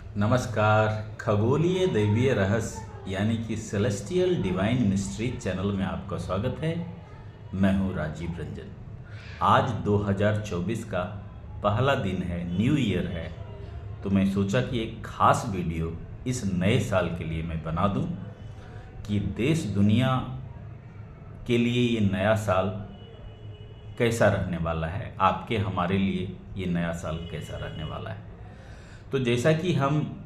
नमस्कार। खगोलीय दैवीय रहस्य यानी कि सेलेस्टियल डिवाइन मिस्ट्री चैनल में आपका स्वागत है। मैं हूं राजीव रंजन। आज 2024 का पहला दिन है, न्यू ईयर है, तो मैं सोचा कि एक खास वीडियो इस नए साल के लिए मैं बना दूं कि देश दुनिया के लिए ये नया साल कैसा रहने वाला है, आपके हमारे लिए ये नया साल कैसा रहने वाला है। तो जैसा कि हम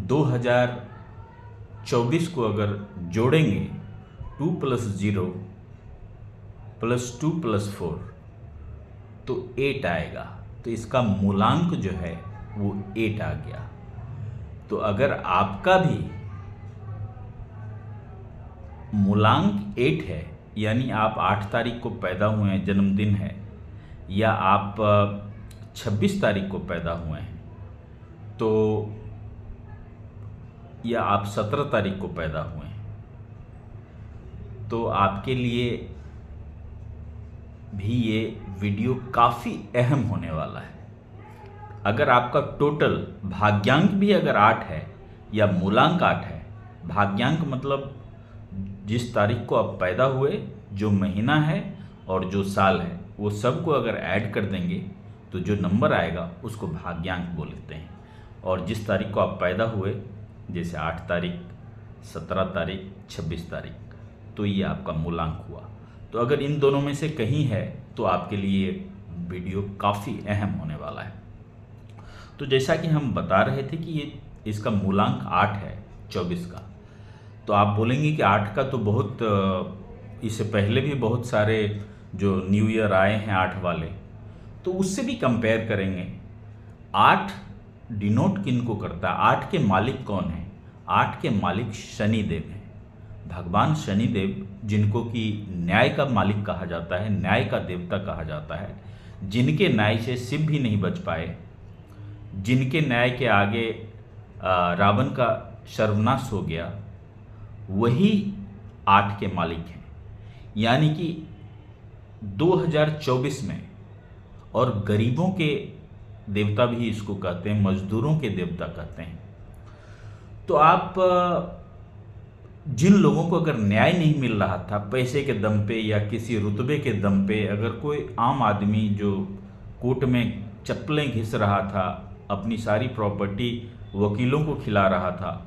2024 को अगर जोड़ेंगे 2 + 0 + 2 + 4 तो 8 आएगा। तो इसका मूलांक जो है वो 8 आ गया। तो अगर आपका भी मूलांक 8 है, यानी आप 8 तारीख को पैदा हुए हैं, जन्मदिन है, या आप 26 तारीख को पैदा हुए हैं, तो या आप 17 तारीख को पैदा हुए हैं, तो आपके लिए भी ये वीडियो काफ़ी अहम होने वाला है। अगर आपका टोटल भाग्यांक भी अगर 8 है या मूलांक 8 है, भाग्यांक मतलब जिस तारीख को आप पैदा हुए, जो महीना है और जो साल है, वो सबको अगर ऐड कर देंगे तो जो नंबर आएगा उसको भाग्यांक बोलते हैं। और जिस तारीख को आप पैदा हुए, जैसे 8 तारीख, 17 तारीख, 26 तारीख, तो ये आपका मूलांक हुआ। तो अगर इन दोनों में से कहीं है तो आपके लिए वीडियो काफ़ी अहम होने वाला है। तो जैसा कि हम बता रहे थे कि ये इसका मूलांक 8 है 24 का। तो आप बोलेंगे कि 8 का तो बहुत, इससे पहले भी बहुत सारे जो न्यू ईयर आए हैं 8 वाले, तो उससे भी कंपेयर करेंगे। 8 डिनोट किन को करता है? 8 के मालिक कौन है? 8 के मालिक शनिदेव हैं। भगवान शनिदेव, जिनको कि न्याय का मालिक कहा जाता है, न्याय का देवता कहा जाता है, जिनके न्याय से शिव भी नहीं बच पाए, जिनके न्याय के आगे रावण का सर्वनाश हो गया, वही 8 के मालिक हैं। यानी कि 2024 में, और गरीबों के देवता भी इसको कहते हैं, मजदूरों के देवता कहते हैं। तो आप जिन लोगों को अगर न्याय नहीं मिल रहा था पैसे के दम पे या किसी रुतबे के दम पे, अगर कोई आम आदमी जो कोर्ट में चप्पलें घिस रहा था, अपनी सारी प्रॉपर्टी वकीलों को खिला रहा था,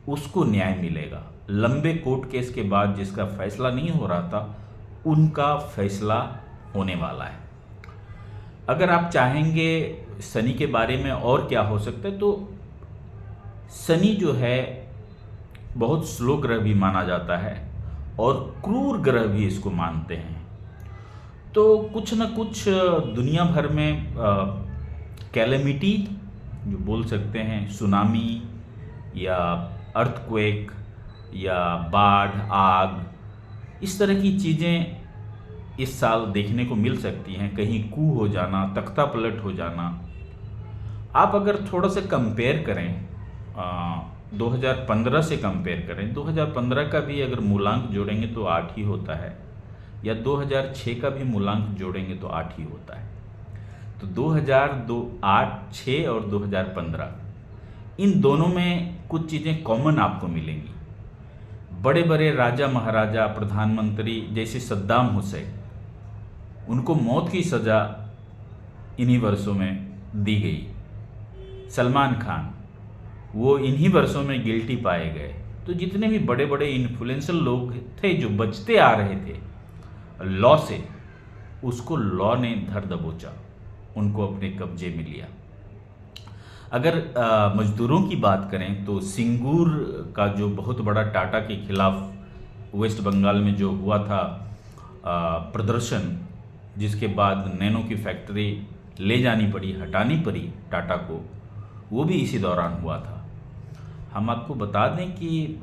उसको न्याय मिलेगा। लंबे कोर्ट केस के बाद जिसका फैसला नहीं हो रहा था, उनका फैसला होने वाला है। अगर आप चाहेंगे शनि के बारे में और क्या हो सकता है, तो शनि जो है बहुत स्लो ग्रह भी माना जाता है और क्रूर ग्रह भी इसको मानते हैं। तो कुछ न कुछ दुनिया भर में कैलेमिटी जो बोल सकते हैं, सुनामी या अर्थक्वेक या बाढ़, आग, इस तरह की चीज़ें इस साल देखने को मिल सकती हैं। कहीं कू हो जाना, तख्ता पलट हो जाना। आप अगर थोड़ा सा कंपेयर करें, 2015 से कंपेयर करें, 2015 का भी अगर मूलांक जोड़ेंगे तो 8 ही होता है, या 2006 का भी मूलांक जोड़ेंगे तो 8 ही होता है। तो 2008, 6 और 2015, इन दोनों में कुछ चीज़ें कॉमन आपको मिलेंगी। बड़े बड़े राजा महाराजा, प्रधानमंत्री जैसे सद्दाम हुसैन, उनको मौत की सज़ा इन्हीं वर्षों में दी गई। सलमान खान, वो इन्हीं वर्षों में गिल्टी पाए गए। तो जितने भी बड़े बड़े इन्फ्लुएंसर लोग थे जो बचते आ रहे थे लॉ से, उसको लॉ ने धर दबोचा, उनको अपने कब्जे में लिया। अगर मजदूरों की बात करें तो सिंगूर का जो बहुत बड़ा टाटा के खिलाफ वेस्ट बंगाल में जो हुआ था प्रदर्शन, जिसके बाद नैनो की फैक्ट्री ले जानी पड़ी, हटानी पड़ी टाटा को, वो भी इसी दौरान हुआ था। हम आपको बता दें कि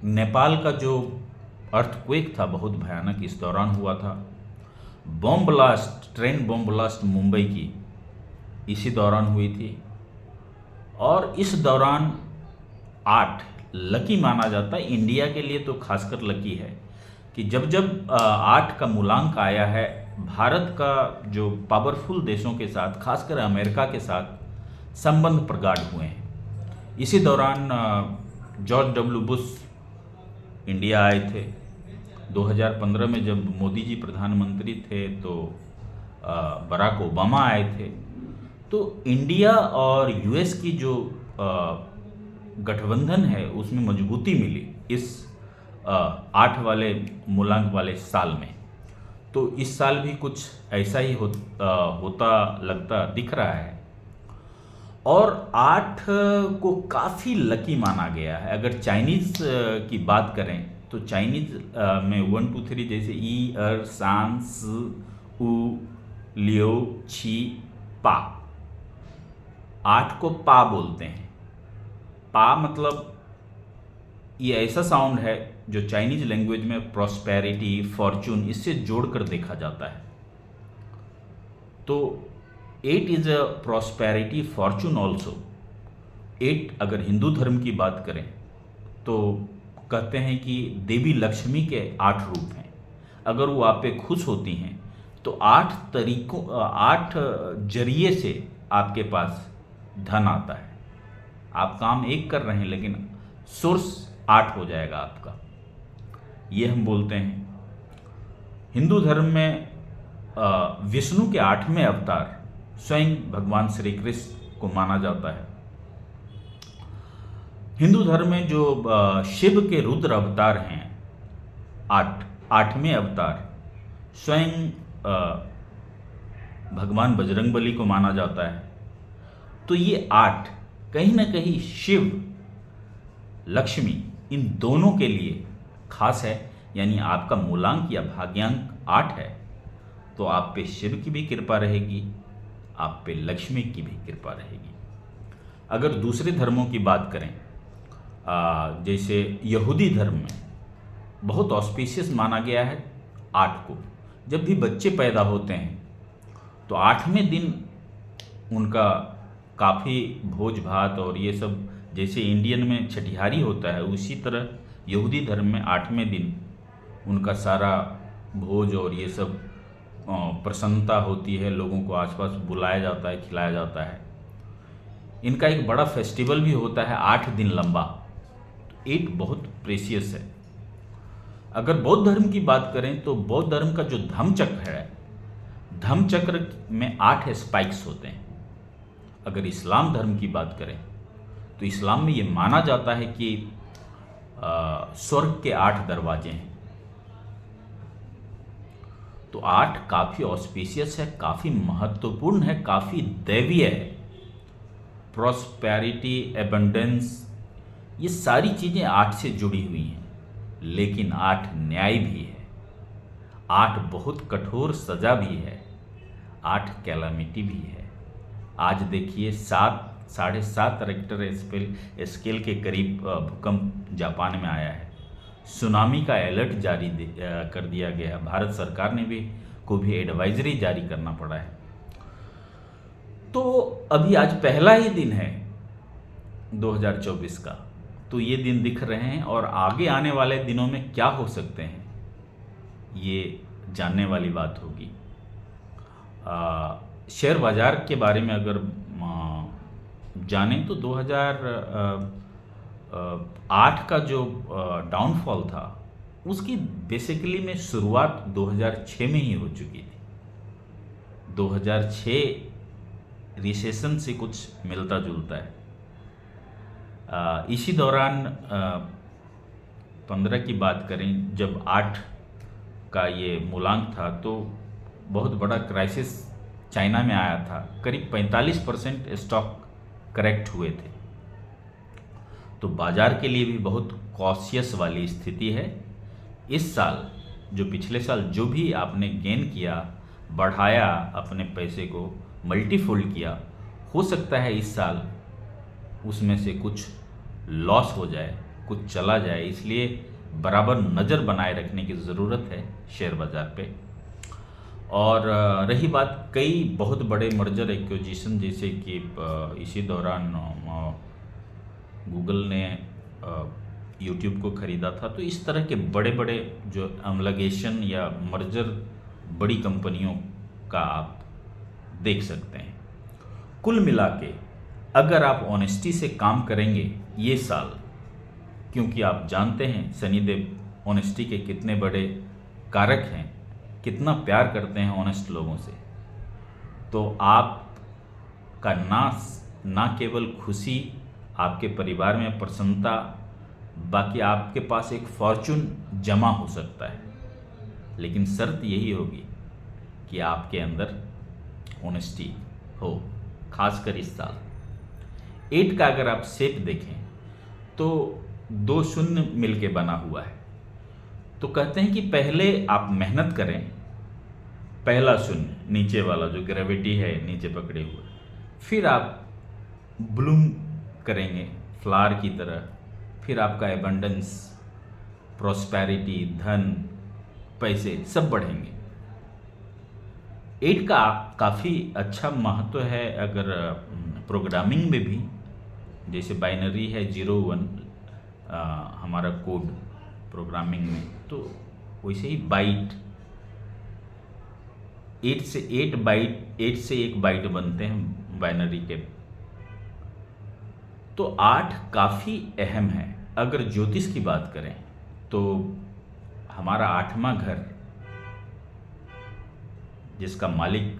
नेपाल का जो अर्थक्वेक था बहुत भयानक इस दौरान हुआ था। Bomb blast, train bomb blast Mumbai की इसी दौरान हुई थी। और इस दौरान 8 लकी माना जाता है, इंडिया के लिए तो खासकर लकी है कि जब जब 8 का मूलांक आया है, भारत का जो पावरफुल देशों के साथ, खासकर अमेरिका के साथ संबंध प्रगाढ़ हुए हैं। इसी दौरान जॉर्ज डब्ल्यू बुश इंडिया आए थे। 2015 में जब मोदी जी प्रधानमंत्री थे तो बराक ओबामा आए थे। तो इंडिया और यूएस की जो गठबंधन है उसमें मजबूती मिली इस 8 वाले मूलांक वाले साल में। तो इस साल भी कुछ ऐसा ही होता लगता दिख रहा है। और 8 को काफ़ी लकी माना गया है। अगर चाइनीज़ की बात करें तो चाइनीज़ में 1 2 3 जैसे ई अर सान स उ लियो छी पा, 8 को पा बोलते हैं। पा मतलब ये ऐसा साउंड है जो चाइनीज लैंग्वेज में प्रॉस्पेरिटी, फॉर्चून इससे जोड़कर देखा जाता है। तो 8 is a prosperity Fortune also. 8 अगर हिंदू धर्म की बात करें तो कहते हैं कि देवी लक्ष्मी के 8 रूप हैं। अगर वो आप पे खुश होती हैं तो 8 जरिए से आपके पास धन आता है। आप काम एक कर रहे हैं लेकिन सोर्स 8 हो जाएगा आपका, ये हम बोलते हैं। हिंदू धर्म में विष्णु के 8वें अवतार स्वयं भगवान श्री कृष्ण को माना जाता है। हिंदू धर्म में जो शिव के रुद्र अवतार हैं 8वें अवतार स्वयं भगवान बजरंगबली को माना जाता है। तो ये 8 कहीं ना कहीं शिव, लक्ष्मी इन दोनों के लिए खास है। यानी आपका मूलांक या भाग्यांक 8 है तो आप पे शिव की भी कृपा रहेगी, आप पे लक्ष्मी की भी कृपा रहेगी। अगर दूसरे धर्मों की बात करें जैसे यहूदी धर्म में बहुत ऑस्पिशियस माना गया है 8 को। जब भी बच्चे पैदा होते हैं तो 8वें दिन उनका काफ़ी भोज भात और ये सब, जैसे इंडियन में छठिहारी होता है उसी तरह यहूदी धर्म में 8वें दिन उनका सारा भोज और ये सब प्रसन्नता होती है। लोगों को आसपास बुलाया जाता है, खिलाया जाता है। इनका एक बड़ा फेस्टिवल भी होता है 8 दिन लंबा। 8 बहुत प्रेशियस है। अगर बौद्ध धर्म की बात करें तो बौद्ध धर्म का जो धम्म चक्र है, धम्म चक्र में 8 स्पाइक्स होते हैं। अगर इस्लाम धर्म की बात करें तो इस्लाम में ये माना जाता है कि स्वर्ग के 8 दरवाजे हैं। तो 8 काफ़ी ऑस्पिशियस है, काफ़ी महत्वपूर्ण है, काफ़ी दैवीय है। प्रॉस्पेरिटी, एबंडेंस ये सारी चीज़ें 8 से जुड़ी हुई हैं। लेकिन 8 न्याय भी है, 8 बहुत कठोर सजा भी है, 8 कैलामिटी भी है। आज देखिए 7.5 रेक्टर स्केल के करीब भूकंप जापान में आया है। सुनामी का अलर्ट जारी कर दिया गया। भारत सरकार ने भी एडवाइजरी जारी करना पड़ा है। तो अभी आज पहला ही दिन है 2024 का, तो ये दिन दिख रहे हैं और आगे आने वाले दिनों में क्या हो सकते हैं ये जानने वाली बात होगी। शेयर बाज़ार के बारे में अगर जानें तो 2008 का जो डाउनफॉल था उसकी बेसिकली में शुरुआत 2006 में ही हो चुकी थी। 2006 रिसेशन से कुछ मिलता जुलता है। इसी दौरान 15 की बात करें, जब 8 का ये मूलांक था तो बहुत बड़ा क्राइसिस चाइना में आया था। करीब 45% स्टॉक करेक्ट हुए थे। तो बाज़ार के लिए भी बहुत कॉशियस वाली स्थिति है। इस साल जो पिछले साल जो भी आपने गेन किया, बढ़ाया, अपने पैसे को मल्टीफोल्ड किया, हो सकता है इस साल उसमें से कुछ लॉस हो जाए, कुछ चला जाए। इसलिए बराबर नज़र बनाए रखने की ज़रूरत है शेयर बाज़ार पे। और रही बात कई बहुत बड़े मर्जर एक्विजिशन, जैसे कि इसी दौरान गूगल ने यूट्यूब को ख़रीदा था। तो इस तरह के बड़े बड़े जो अमलगेशन या मर्जर बड़ी कंपनियों का आप देख सकते हैं। कुल मिला के अगर आप ऑनेस्टी से काम करेंगे ये साल, क्योंकि आप जानते हैं शनिदेव ऑनेस्टी के कितने बड़े कारक हैं, कितना प्यार करते हैं ऑनेस्ट लोगों से, तो आपका ना केवल खुशी, आपके परिवार में प्रसन्नता, बाकी आपके पास एक फॉर्चून जमा हो सकता है। लेकिन शर्त यही होगी कि आपके अंदर ऑनेस्टी हो, खासकर इस साल। 8 का अगर आप शेप देखें तो 2 शून्य मिलके बना हुआ है। तो कहते हैं कि पहले आप मेहनत करें, पहला शून्य नीचे वाला जो ग्रेविटी है नीचे पकड़े हुए, फिर आप ब्लूम करेंगे फ्लावर की तरह, फिर आपका एबंडेंस, प्रॉस्पेरिटी, धन, पैसे सब बढ़ेंगे। 8 का काफ़ी अच्छा महत्व है अगर प्रोग्रामिंग में भी, जैसे बाइनरी है 0-1 हमारा कोड प्रोग्रामिंग में, तो वैसे ही बाइट 8 से 1 बाइट बनते हैं बाइनरी के। तो 8 काफ़ी अहम है। अगर ज्योतिष की बात करें तो हमारा 8वां घर, जिसका मालिक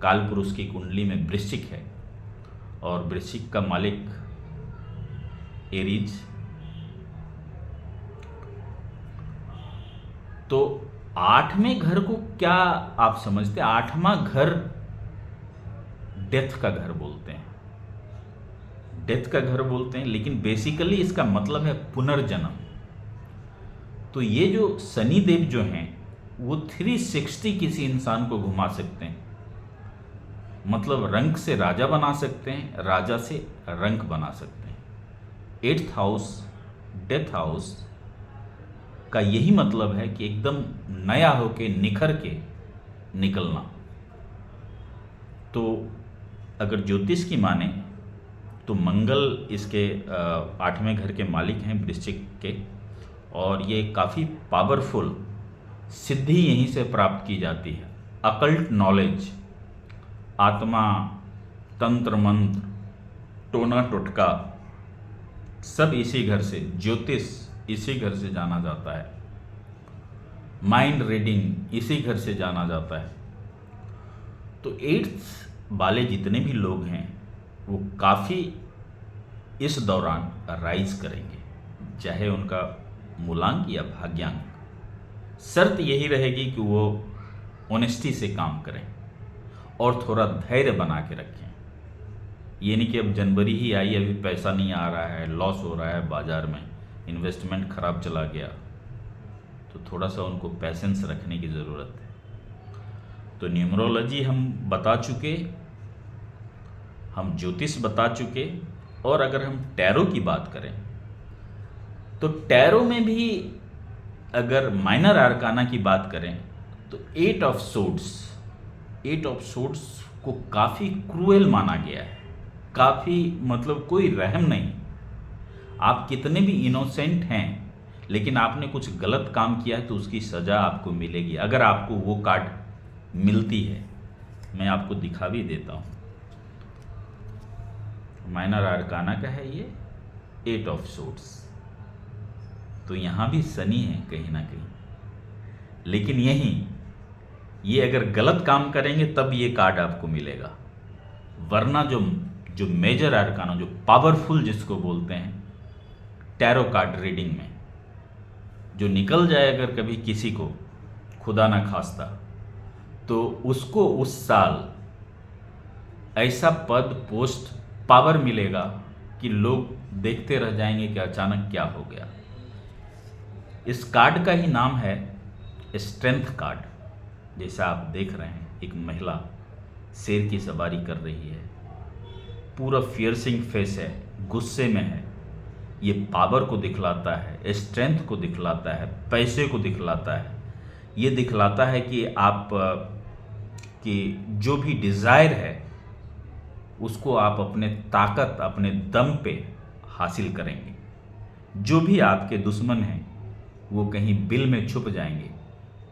काल पुरुष की कुंडली में वृश्चिक है, और वृश्चिक का मालिक एरीज, तो 8वें घर को क्या आप समझते हैं? 8वां घर डेथ का घर बोलते हैं, डेथ का घर बोलते हैं, लेकिन बेसिकली इसका मतलब है पुनर्जन्म। तो ये जो शनि देव जो हैं वो 360 किसी इंसान को घुमा सकते हैं, मतलब रंक से राजा बना सकते हैं, राजा से रंक बना सकते हैं। 8th हाउस डेथ हाउस का यही मतलब है कि एकदम नया होके निखर के निकलना। तो अगर ज्योतिष की माने तो मंगल इसके 8वें घर के मालिक हैं वृश्चिक के, और ये काफ़ी पावरफुल सिद्धि यहीं से प्राप्त की जाती है। अकल्ट नॉलेज, आत्मा, तंत्र मंत्र, टोना टोटका सब इसी घर से, ज्योतिष इसी घर से जाना जाता है, माइंड रीडिंग इसी घर से जाना जाता है। तो 8th वाले जितने भी लोग हैं वो काफ़ी इस दौरान राइज करेंगे, चाहे उनका मूलांक या भाग्यांक। शर्त यही रहेगी कि वो ऑनेस्टी से काम करें और थोड़ा धैर्य बना के रखें। ये नहीं कि अब जनवरी ही आई, अभी पैसा नहीं आ रहा है, लॉस हो रहा है बाज़ार में, इन्वेस्टमेंट खराब चला गया, तो थोड़ा सा उनको पैसेंस रखने की ज़रूरत है। तो न्यूमरोलॉजी हम बता चुके, हम ज्योतिष बता चुके, और अगर हम टैरो की बात करें तो टैरो में भी अगर माइनर आर्काना की बात करें तो 8 ऑफ सोर्ड्स को काफ़ी क्रूएल माना गया है, काफ़ी मतलब कोई रहम नहीं। आप कितने भी इनोसेंट हैं, लेकिन आपने कुछ गलत काम किया है तो उसकी सज़ा आपको मिलेगी, अगर आपको वो कार्ड मिलती है। मैं आपको दिखा भी देता हूँ, माइनर आर्काना का है ये 8 ऑफ सोर्ड्स। तो यहाँ भी शनि है कहीं ना कहीं, लेकिन ये अगर गलत काम करेंगे तब ये कार्ड आपको मिलेगा, वरना जो मेजर आर्काना, जो पावरफुल जिसको बोलते हैं टैरो कार्ड रीडिंग में, जो निकल जाए अगर कभी किसी को, खुदा ना खास्ता, तो उसको उस साल ऐसा पद, पोस्ट, पावर मिलेगा कि लोग देखते रह जाएंगे कि अचानक क्या हो गया। इस कार्ड का ही नाम है स्ट्रेंथ कार्ड। जैसा आप देख रहे हैं, एक महिला शेर की सवारी कर रही है, पूरा फियर्सिंग फेस है, गुस्से में है। ये पावर को दिखलाता है, स्ट्रेंथ को दिखलाता है, पैसे को दिखलाता है। ये दिखलाता है कि आप कि जो भी डिज़ायर है उसको आप अपने ताकत, अपने दम पे हासिल करेंगे। जो भी आपके दुश्मन हैं वो कहीं बिल में छुप जाएंगे,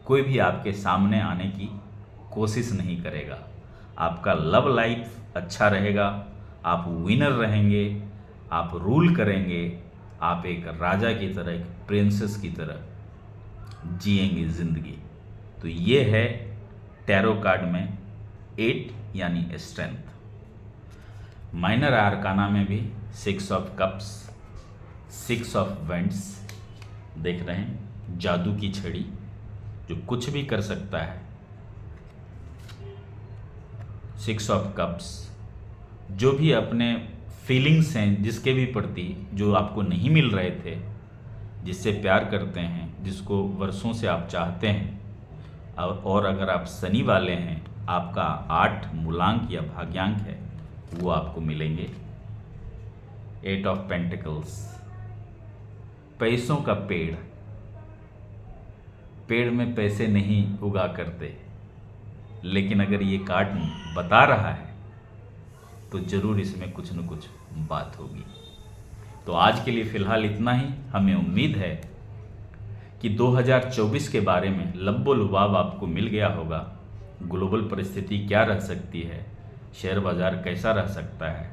कोई भी आपके सामने आने की कोशिश नहीं करेगा। आपका लव लाइफ अच्छा रहेगा, आप विनर रहेंगे, आप रूल करेंगे, आप एक राजा की तरह, एक प्रिंसेस की तरह जिएंगे ज़िंदगी। तो ये है टैरो कार्ड में 8 यानी स्ट्रेंथ। माइनर आर्काना में भी 6 ऑफ कप्स, 6 ऑफ वेंट्स देख रहे हैं, जादू की छड़ी जो कुछ भी कर सकता है। 6 ऑफ कप्स, जो भी अपने फीलिंग्स हैं जिसके भी प्रति, जो आपको नहीं मिल रहे थे, जिससे प्यार करते हैं, जिसको वर्षों से आप चाहते हैं, और अगर आप शनि वाले हैं, आपका 8 मूलांक या भाग्यांक है, वो आपको मिलेंगे। 8 ऑफ पेंटिकल्स, पैसों का पेड़, पेड़ में पैसे नहीं उगा करते, लेकिन अगर ये कार्ड बता रहा है तो जरूर इसमें कुछ न कुछ बात होगी। तो आज के लिए फ़िलहाल इतना ही। हमें उम्मीद है कि 2024 के बारे में लब्बो लुबाब आपको मिल गया होगा। ग्लोबल परिस्थिति क्या रह सकती है, शेयर बाज़ार कैसा रह सकता है,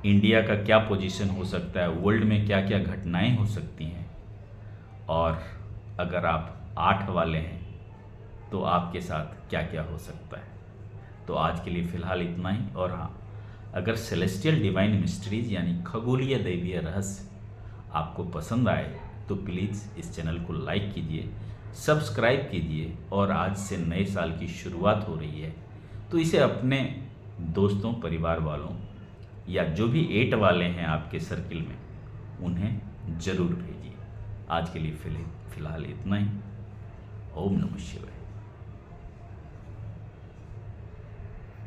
इंडिया का क्या पोजीशन हो सकता है, वर्ल्ड में क्या क्या घटनाएं हो सकती हैं, और अगर आप 8 वाले हैं तो आपके साथ क्या क्या हो सकता है। तो आज के लिए फ़िलहाल इतना ही। और हाँ, अगर सेलेस्टियल डिवाइन मिस्ट्रीज यानी खगोलीय दैवीय रहस्य आपको पसंद आए तो प्लीज़ इस चैनल को लाइक कीजिए, सब्सक्राइब कीजिए, और आज से नए साल की शुरुआत हो रही है तो इसे अपने दोस्तों, परिवार वालों या जो भी 8 वाले हैं आपके सर्किल में, उन्हें ज़रूर भेजिए। आज के लिए फ़िलहाल इतना ही। ओम नमः शिवाय।